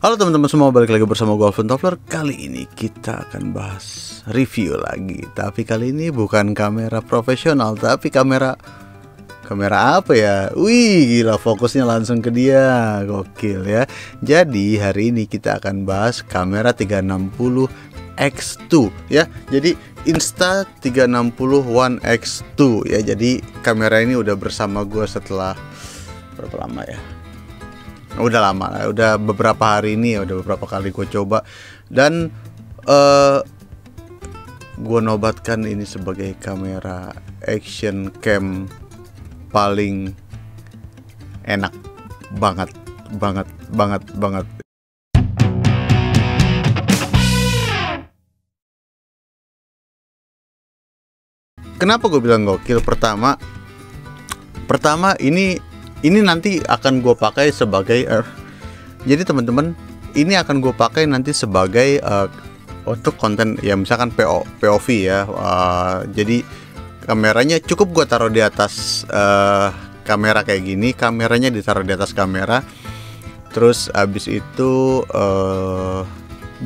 Halo teman-teman semua, balik lagi bersama gue Alvin Toffler. Kali ini kita akan bahas review lagi. Tapi kali ini bukan kamera profesional, tapi kamera apa ya? Wih, gila, fokusnya langsung ke dia. Gokil ya. Jadi hari ini kita akan bahas kamera 360 X2 ya. Jadi Insta360 One X2 ya. Jadi kamera ini udah bersama gue setelah berapa lama ya? Udah lama, udah beberapa hari ini, udah beberapa kali gue coba. Dan gue nobatkan ini sebagai kamera action cam paling enak banget. Kenapa gue bilang gokil? Pertama ini nanti akan gue pakai sebagai jadi teman-teman, ini akan gue pakai nanti sebagai untuk konten ya, misalkan POV ya. Jadi kameranya cukup gue taruh di atas kamera kayak gini, kameranya ditaruh di atas kamera, terus abis itu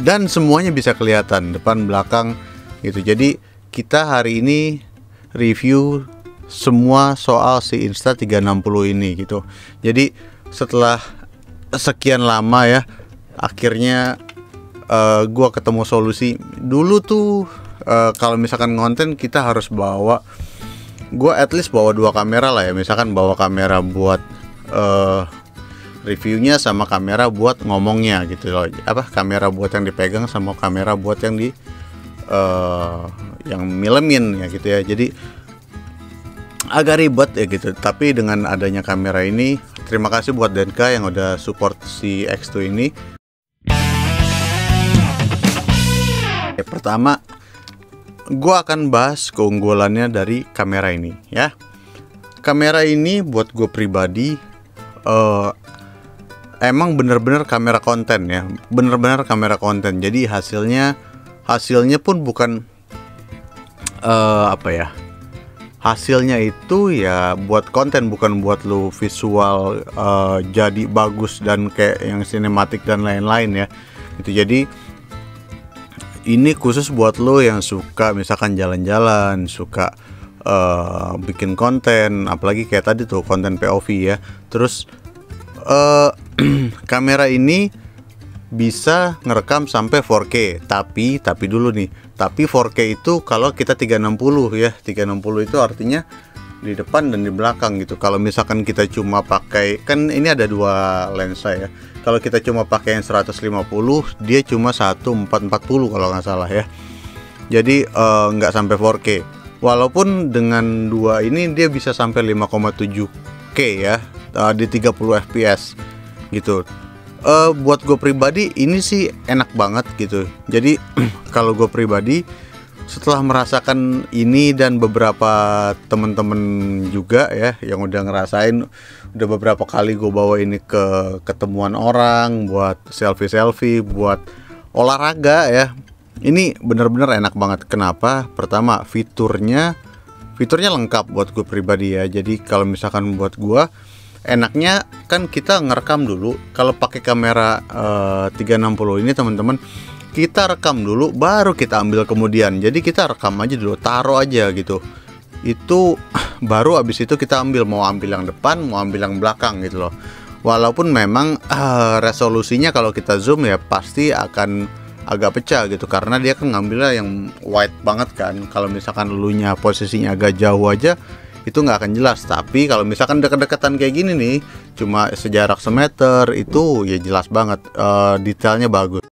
dan semuanya bisa kelihatan depan belakang gitu. Jadi kita hari ini review semua soal si Insta360 ini gitu. Jadi setelah sekian lama ya, akhirnya gua ketemu solusi. Dulu tuh kalau misalkan ngonten kita harus bawa, gua at least bawa 2 kamera lah ya. Misalkan bawa kamera buat reviewnya sama kamera buat ngomongnya gitu loh. Kamera buat yang dipegang sama kamera buat yang yang milemin ya gitu ya. Jadi agak ribet ya gitu. Tapi dengan adanya kamera ini, terima kasih buat Denka yang udah support si X2 ini. Pertama, gue akan bahas keunggulannya dari kamera ini ya. Kamera ini buat gue pribadi emang bener-bener kamera konten ya, bener-bener kamera konten. Jadi hasilnya pun bukan hasilnya itu ya buat konten, bukan buat lu visual jadi bagus dan kayak yang sinematik dan lain-lain ya gitu. Jadi ini khusus buat lu yang suka misalkan jalan-jalan, suka bikin konten, apalagi kayak tadi tuh konten POV ya. Terus kamera ini bisa ngerekam sampai 4K, tapi dulu nih, tapi 4K itu kalau kita 360 ya. 360 itu artinya di depan dan di belakang gitu. Kalau misalkan kita cuma pakai, kan ini ada 2 lensa ya. Kalau kita cuma pakai yang 150, dia cuma 1440 kalau nggak salah ya. Jadi nggak sampai 4K. Walaupun dengan 2 ini dia bisa sampai 5,7K ya, di 30 fps gitu. Buat gue pribadi ini sih enak banget gitu. Jadi kalau gue pribadi setelah merasakan ini dan beberapa temen-temen juga ya yang udah ngerasain, udah beberapa kali gue bawa ini ke ketemuan orang buat selfie, buat olahraga ya. Ini bener-bener enak banget. Kenapa? Pertama, fiturnya lengkap buat gue pribadi ya. Jadi kalau misalkan buat gue, enaknya kan kita ngerekam dulu. Kalau pakai kamera 360 ini teman-teman, kita rekam dulu baru kita ambil kemudian. Jadi kita rekam aja dulu, taruh aja gitu. Itu baru abis itu kita ambil, mau ambil yang depan, mau ambil yang belakang gitu loh. Walaupun memang resolusinya kalau kita zoom ya pasti akan agak pecah gitu, karena dia kan ngambilnya yang wide banget kan. Kalau misalkan elunya posisinya agak jauh aja, itu nggak akan jelas. Tapi kalau misalkan deket-deketan kayak gini nih, cuma sejarak semeter, itu ya jelas banget, detailnya bagus.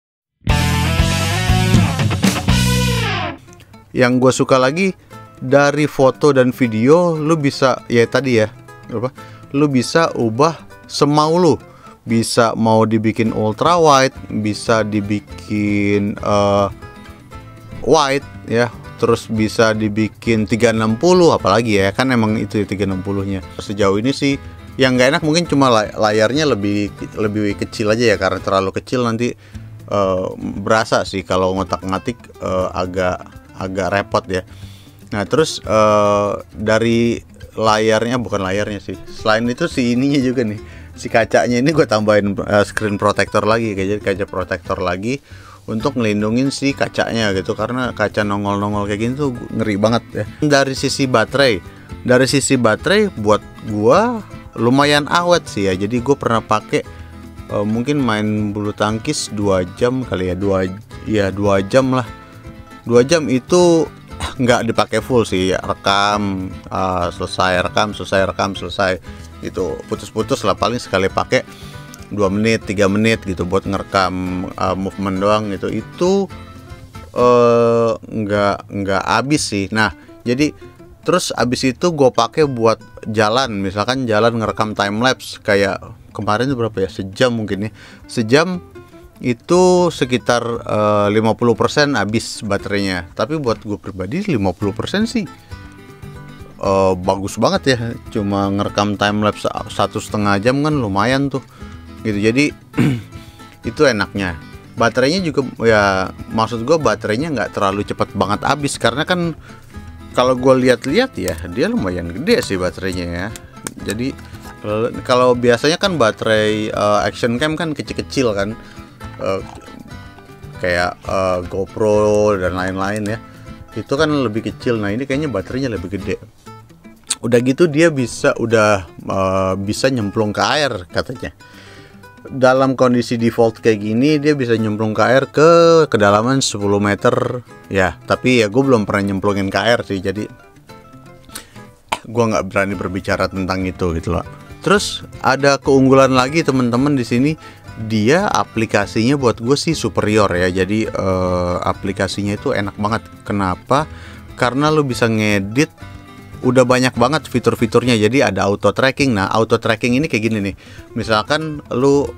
Yang gue suka lagi dari foto dan video, lu bisa ya tadi ya, lu bisa ubah semau lu. Bisa mau dibikin ultra wide, bisa dibikin wide ya. Terus bisa dibikin 360, apalagi ya kan emang itu 360-nya. Sejauh ini sih yang nggak enak mungkin cuma layarnya lebih kecil aja ya, karena terlalu kecil nanti berasa sih kalau ngotak-ngatik, agak repot ya. Nah terus dari layarnya, bukan layarnya sih, selain itu si ininya juga nih, si kacanya ini gue tambahin screen protector lagi, kayak jadi kaca protektor lagi untuk ngelindungin si kacanya gitu, karena kaca nongol-nongol kayak gini tuh ngeri banget ya. Dari sisi baterai buat gue lumayan awet sih ya. Jadi gue pernah pakai mungkin main bulu tangkis 2 jam kali ya, 2 jam lah. 2 jam itu nggak dipakai full sih, rekam selesai, rekam selesai gitu, putus-putus lah, paling sekali pakai 2 menit 3 menit gitu buat ngerekam movement doang gitu. Itu nggak habis sih. Nah jadi terus abis itu gue pakai buat jalan, misalkan jalan ngerekam time lapse kayak kemarin itu berapa ya, sejam mungkin ya, sejam itu sekitar 50% habis baterainya. Tapi buat gue pribadi 50% sih bagus banget ya, cuma ngerekam timelapse 1,5 jam kan lumayan tuh gitu. Jadi itu enaknya baterainya juga ya, maksud gue baterainya nggak terlalu cepat banget habis, karena kan kalau gue lihat-lihat ya dia lumayan gede sih baterainya ya. Jadi kalau biasanya kan baterai action cam kan kecil-kecil kan, kayak GoPro dan lain-lain ya, itu kan lebih kecil. Nah ini kayaknya baterainya lebih gede. Udah gitu dia bisa nyemplung ke air katanya. Dalam kondisi default kayak gini dia bisa nyemplung ke air ke kedalaman 10 meter ya. Tapi ya gue belum pernah nyemplungin ke air sih, jadi gue nggak berani berbicara tentang itu gitu loh. Terus ada keunggulan lagi teman-teman di sini, dia aplikasinya buat gue sih superior ya. Jadi aplikasinya itu enak banget. Kenapa? Karena lo bisa ngedit, udah banyak banget fitur-fiturnya. Jadi ada auto tracking. Nah auto tracking ini kayak gini nih, misalkan lu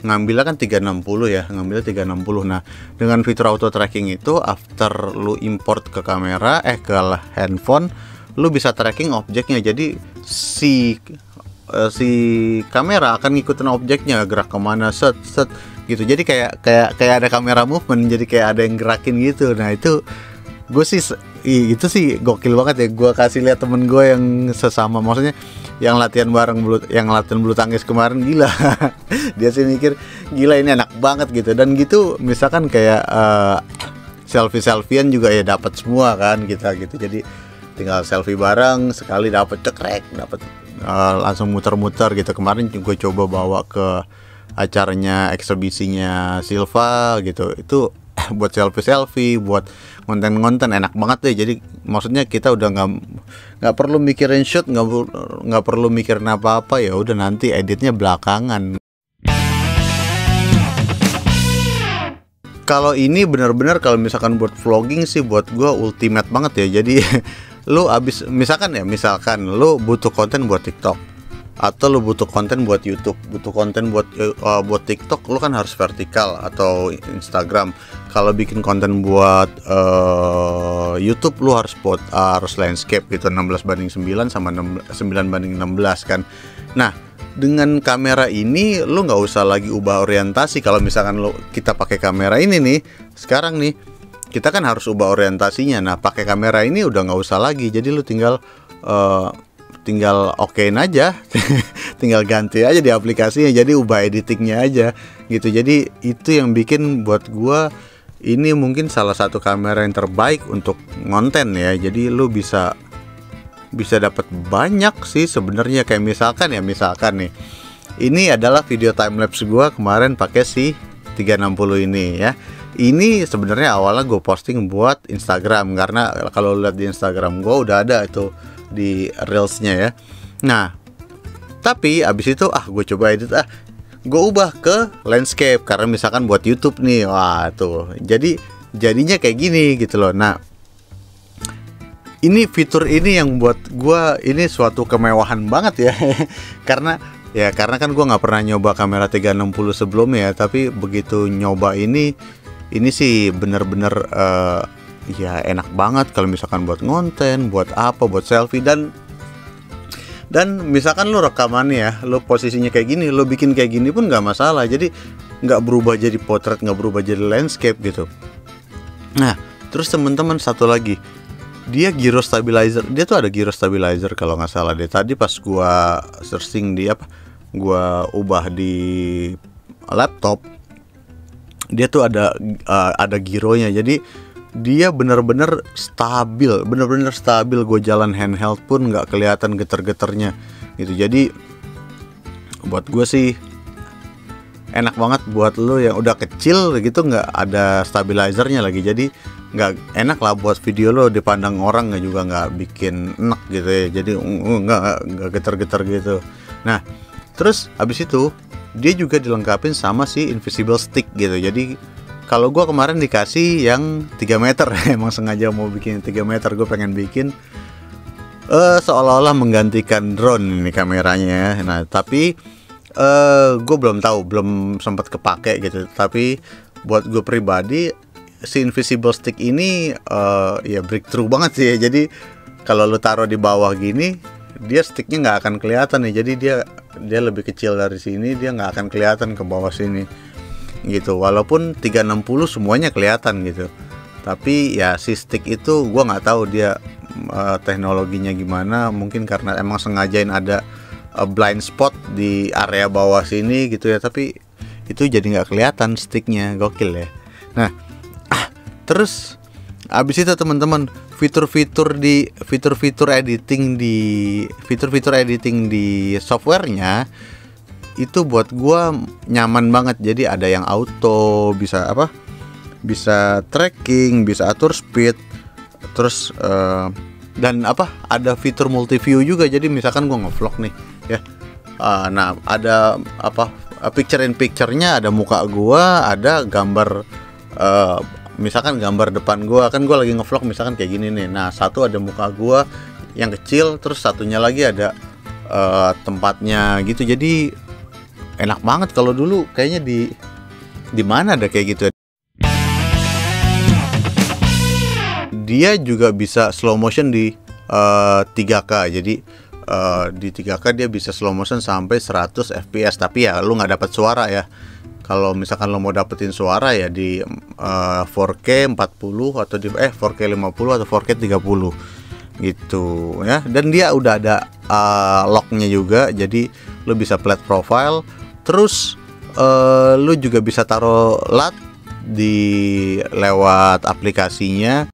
ngambilnya kan 360 ya, ngambilnya 360. Nah dengan fitur auto tracking itu, after lu import ke kamera ke handphone, lu bisa tracking objeknya. Jadi si kamera akan ngikutin objeknya gerak kemana, set gitu. Jadi kayak ada kamera movement, jadi kayak ada yang gerakin gitu. Nah itu gue sih itu sih gokil banget ya. Gue kasih lihat temen gue yang sesama, maksudnya yang latihan bareng bulu tangkis kemarin, gila. Dia sih mikir gila ini enak banget gitu. Dan gitu misalkan kayak selfie-selfian juga ya dapat semua kan kita gitu. Jadi tinggal selfie bareng sekali dapat cekrek, dapat langsung muter-muter gitu. Kemarin gue coba bawa ke acaranya eksibisinya Silva gitu, itu buat selfie, buat konten-konten enak banget deh. Jadi maksudnya kita udah nggak perlu mikirin shoot, nggak perlu mikirin apa-apa, ya udah nanti editnya belakangan. Kalau ini benar-benar kalau misalkan buat vlogging sih buat gue ultimate banget ya. Jadi lu misalkan lu butuh konten buat TikTok, atau lu butuh konten buat YouTube, butuh konten buat TikTok, lu kan harus vertikal atau Instagram. Kalau bikin konten buat YouTube, lu harus landscape gitu, 16:9 sama 9:16 kan. Nah dengan kamera ini lu nggak usah lagi ubah orientasi. Kalau misalkan kita pakai kamera ini nih sekarang nih, kita kan harus ubah orientasinya. Nah pakai kamera ini udah nggak usah lagi. Jadi lu tinggal okein aja, tinggal ganti aja di aplikasinya. Jadi ubah editingnya aja gitu. Jadi itu yang bikin buat gua ini mungkin salah satu kamera yang terbaik untuk ngonten ya. Jadi lu bisa dapat banyak sih sebenarnya. Kayak misalkan nih, ini adalah video timelapse gua kemarin pakai si 360 ini ya. Ini sebenarnya awalnya gue posting buat Instagram, karena kalau lihat di Instagram gue udah ada itu di reelsnya ya. Nah tapi abis itu gue coba edit, gue ubah ke landscape karena misalkan buat YouTube nih. Wah tuh jadinya kayak gini gitu loh. Nah ini fitur ini yang buat gue ini suatu kemewahan banget ya. karena kan gue nggak pernah nyoba kamera 360 sebelumnya ya, tapi begitu nyoba ini sih bener-bener ya enak banget kalau misalkan buat ngonten, buat selfie. Dan misalkan lu rekamannya ya, lu posisinya kayak gini, lu bikin kayak gini pun nggak masalah. Jadi nggak berubah jadi potret, nggak berubah jadi landscape gitu. Nah terus teman-teman satu lagi, dia gyro stabilizer. Dia tuh ada gyro stabilizer kalau nggak salah deh. Tadi pas gua searching di gua ubah di laptop, dia tuh ada gironya, jadi dia bener-bener stabil. Gue jalan handheld pun nggak kelihatan geter-geternya gitu. Jadi buat gue sih enak banget. Buat lo yang udah kecil gitu, nggak ada stabilizernya lagi, jadi nggak enak lah buat video lo dipandang orang, nggak juga nggak bikin enak gitu ya. Jadi nggak geter-geter gitu. Nah terus habis itu dia juga dilengkapin sama si invisible stick gitu. Jadi kalau gue kemarin dikasih yang 3 meter emang sengaja mau bikin 3 meter. Gue pengen bikin seolah-olah menggantikan drone ini kameranya. Nah tapi gue belum tahu, belum sempat kepake gitu. Tapi buat gue pribadi si invisible stick ini ya breakthrough banget sih ya. Jadi kalau lu taruh di bawah gini, dia sticknya nggak akan kelihatan nih. Jadi dia lebih kecil dari sini, dia nggak akan kelihatan ke bawah sini gitu. Walaupun 360 semuanya kelihatan gitu, tapi ya si stick itu gua nggak tahu dia teknologinya gimana. Mungkin karena emang sengajain ada blind spot di area bawah sini gitu ya, tapi itu jadi nggak kelihatan sticknya. Gokil ya. Nah terus abis itu teman-teman, fitur-fitur editing di softwarenya itu buat gua nyaman banget. Jadi ada yang auto, bisa tracking, bisa atur speed, terus dan ada fitur multi view juga. Jadi misalkan gua ngevlog nih ya, nah ada picture in picture-nya, ada muka gua, ada gambar misalkan gambar depan gua, kan gua lagi ngevlog misalkan kayak gini nih. Nah satu ada muka gua yang kecil, terus satunya lagi ada tempatnya gitu. Jadi enak banget. Kalau dulu kayaknya di mana ada kayak gitu. Dia juga bisa slow motion di 3K. Jadi di 3K dia bisa slow motion sampai 100 fps. Tapi ya lu nggak dapat suara ya. Kalau misalkan lo mau dapetin suara ya di 4K 40 atau di 4K 50 atau 4K 30 gitu ya. Dan dia udah ada locknya juga, jadi lo bisa flat profile. Terus lo juga bisa taruh LUT lewat aplikasinya.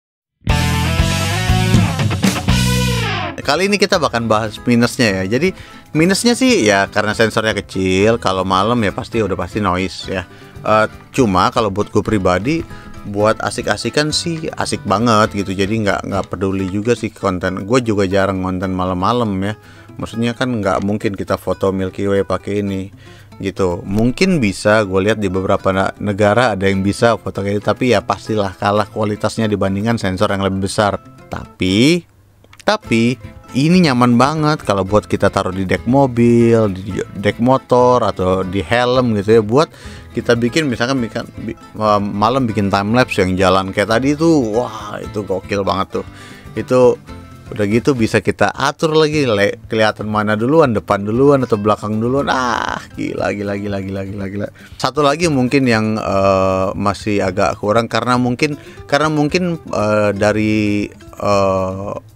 Kali ini kita bakal bahas minusnya ya. Jadi minusnya sih ya karena sensornya kecil, kalau malam ya pasti noise ya. Cuma kalau buat gue pribadi, buat asik-asikan sih asik banget gitu. Jadi nggak peduli juga sih konten. Gue juga jarang konten malam-malam ya. Maksudnya kan nggak mungkin kita foto Milky Way pakai ini gitu. Mungkin bisa, gue lihat di beberapa negara ada yang bisa foto kayak gitu, tapi ya pastilah kalah kualitasnya dibandingkan sensor yang lebih besar. Tapi ini nyaman banget kalau buat kita taruh di dek mobil, di dek motor, atau di helm gitu ya. Buat kita bikin misalkan malam bikin time lapse yang jalan kayak tadi itu, wah itu gokil banget tuh. Itu udah gitu bisa kita atur lagi kelihatan mana duluan, depan duluan atau belakang duluan. Gila. Satu lagi mungkin yang masih agak kurang karena mungkin dari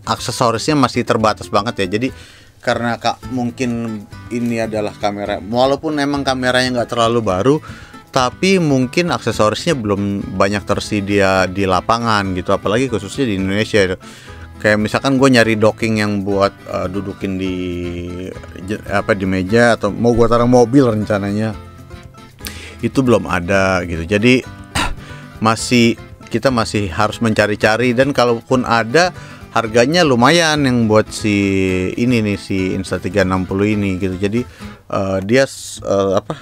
aksesorisnya masih terbatas banget ya. Jadi karena mungkin ini adalah kamera, walaupun emang kameranya nggak terlalu baru, tapi mungkin aksesorisnya belum banyak tersedia di lapangan gitu, apalagi khususnya di Indonesia. Kayak misalkan gue nyari docking yang buat dudukin di meja, atau mau gue taruh mobil rencananya, itu belum ada gitu. Jadi kita masih harus mencari-cari, dan kalaupun ada harganya lumayan yang buat si Insta360 ini gitu. Jadi dia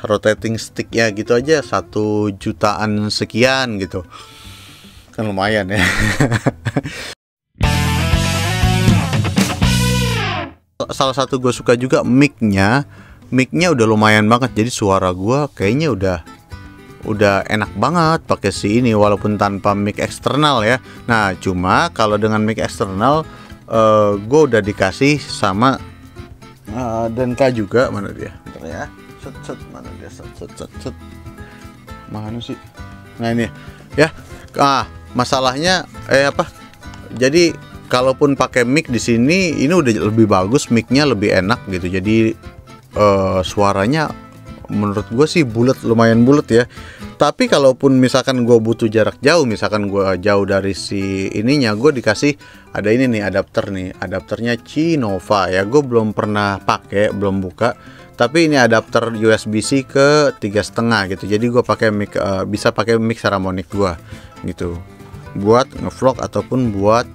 rotating stick ya gitu aja 1 jutaan sekian gitu, kan lumayan ya. Salah satu gue suka juga mic-nya udah lumayan banget. Jadi suara gue kayaknya udah enak banget pakai si ini, walaupun tanpa mic eksternal ya. Nah cuma kalau dengan mic eksternal gue udah dikasih sama Denka juga. Mana dia? Bentar ya. Mana dia? Mana sih? Nah ini ya. Masalahnya jadi kalaupun pakai mic di sini, ini udah lebih bagus, mic-nya lebih enak gitu. Jadi suaranya menurut gue sih bulat, lumayan bulat ya. Tapi kalaupun misalkan gue butuh jarak jauh, misalkan gue jauh dari si ininya, gue dikasih ada ini nih adapter nih, adapternya Cinova ya. Gue belum pernah pakai, belum buka. Tapi ini adapter USB-C ke 3,5 gitu. Jadi gue pakai mic, bisa pakai mic harmonic gue gitu, buat ngevlog ataupun buat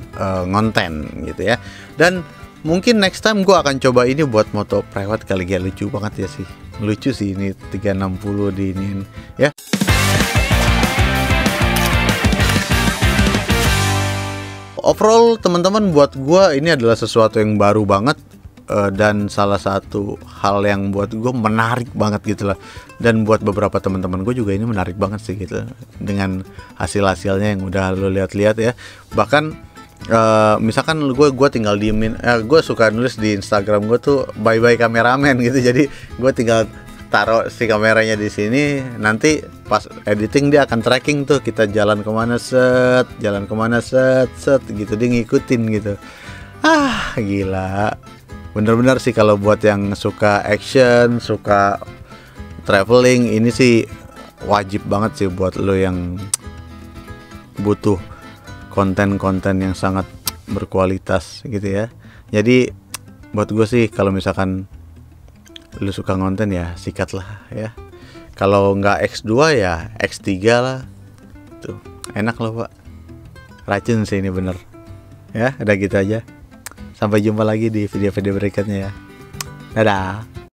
ngonten gitu ya. Dan mungkin next time gue akan coba ini buat moto private kali ya. Lucu banget ya sih, lucu sih ini 360 di ini ya. Overall teman-teman, buat gua ini adalah sesuatu yang baru banget, dan salah satu hal yang buat gue menarik banget gitu lah. Dan buat beberapa teman-teman gue juga ini menarik banget sih gitu, dengan hasil-hasilnya yang udah lo lihat-lihat ya. Bahkan misalkan gue tinggal diemin, gue suka nulis di Instagram gue tuh bye bye kameramen gitu. Jadi gue tinggal taruh si kameranya di sini, nanti pas editing dia akan tracking tuh kita jalan kemana set, set gitu, dia ngikutin gitu. Gila, bener-bener sih kalau buat yang suka action, suka traveling, ini sih wajib banget sih buat lo yang butuh konten-konten yang sangat berkualitas gitu ya. Jadi buat gue sih kalau misalkan lu suka ngonten ya sikat lah ya. Kalau nggak X2 ya X3 lah. Tuh, enak loh Pak. Racun sih ini bener. Ya, udah gitu aja. Sampai jumpa lagi di video-video berikutnya ya. Dadah.